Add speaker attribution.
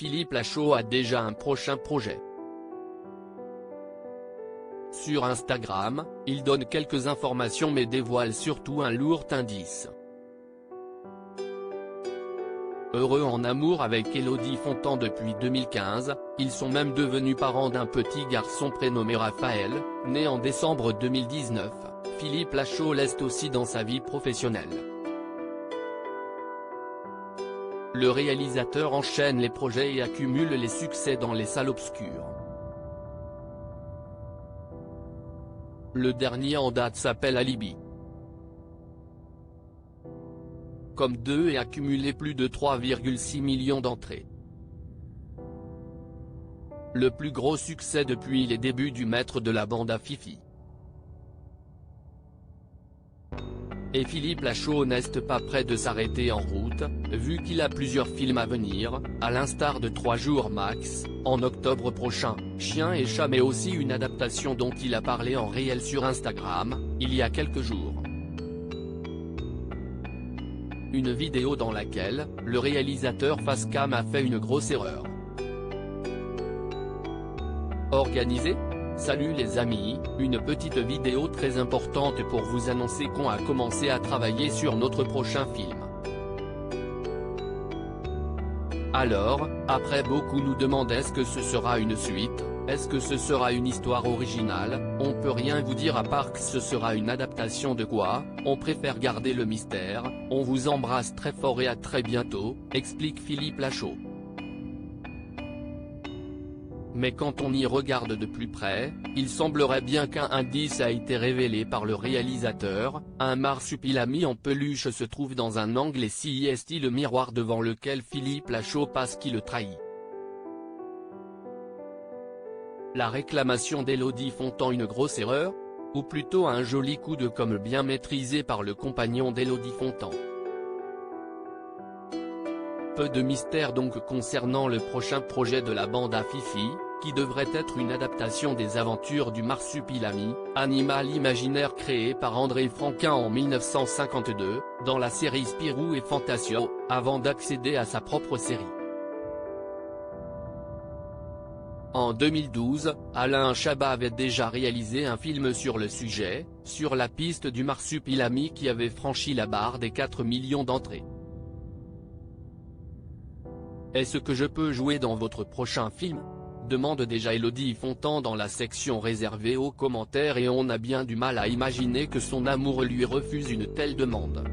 Speaker 1: Philippe Lachaud a déjà un prochain projet. Sur Instagram, il donne quelques informations mais dévoile surtout un lourd indice. Heureux en amour avec Élodie Fontan depuis 2015, ils sont même devenus parents d'un petit garçon prénommé Raphaël, né en décembre 2019. Philippe Lachaud l'est aussi dans sa vie professionnelle. Le réalisateur enchaîne les projets et accumule les succès dans les salles obscures. Le dernier en date s'appelle Alibi. Comme 2 et accumulé plus de 3,6 millions d'entrées. Le plus gros succès depuis les débuts du maître de la bande à Fifi. Et Philippe Lachaud n'est pas prêt de s'arrêter en route, vu qu'il a plusieurs films à venir, à l'instar de 3 jours max, en octobre prochain, Chien et chat mais aussi une adaptation dont il a parlé en réel sur Instagram, il y a quelques jours. Une vidéo dans laquelle, le réalisateur face cam a fait une grosse erreur. Organisé ? Salut les amis, une petite vidéo très importante pour vous annoncer qu'on a commencé à travailler sur notre prochain film. Alors, après beaucoup nous demandent est-ce que ce sera une suite, est-ce que ce sera une histoire originale, on peut rien vous dire à part que ce sera une adaptation de quoi, on préfère garder le mystère, on vous embrasse très fort et à très bientôt, explique Philippe Lachaud. Mais quand on y regarde de plus près, il semblerait bien qu'un indice a été révélé par le réalisateur, un marsupilami en peluche se trouve dans un angle et si est le miroir devant lequel Philippe Lachaud passe qui le trahit. La réclamation d'Élodie Fontan une grosse erreur ? Ou plutôt un joli coup de com' bien maîtrisé par le compagnon d'Élodie Fontan. Peu de mystère donc concernant le prochain projet de la bande à Fifi, qui devrait être une adaptation des aventures du marsupilami, animal imaginaire créé par André Franquin en 1952, dans la série Spirou et Fantasio, avant d'accéder à sa propre série. En 2012, Alain Chabat avait déjà réalisé un film sur le sujet, sur la piste du marsupilami qui avait franchi la barre des 4 millions d'entrées. Est-ce que je peux jouer dans votre prochain film ? Demande déjà Élodie Fontan dans la section réservée aux commentaires et on a bien du mal à imaginer que son amour lui refuse une telle demande.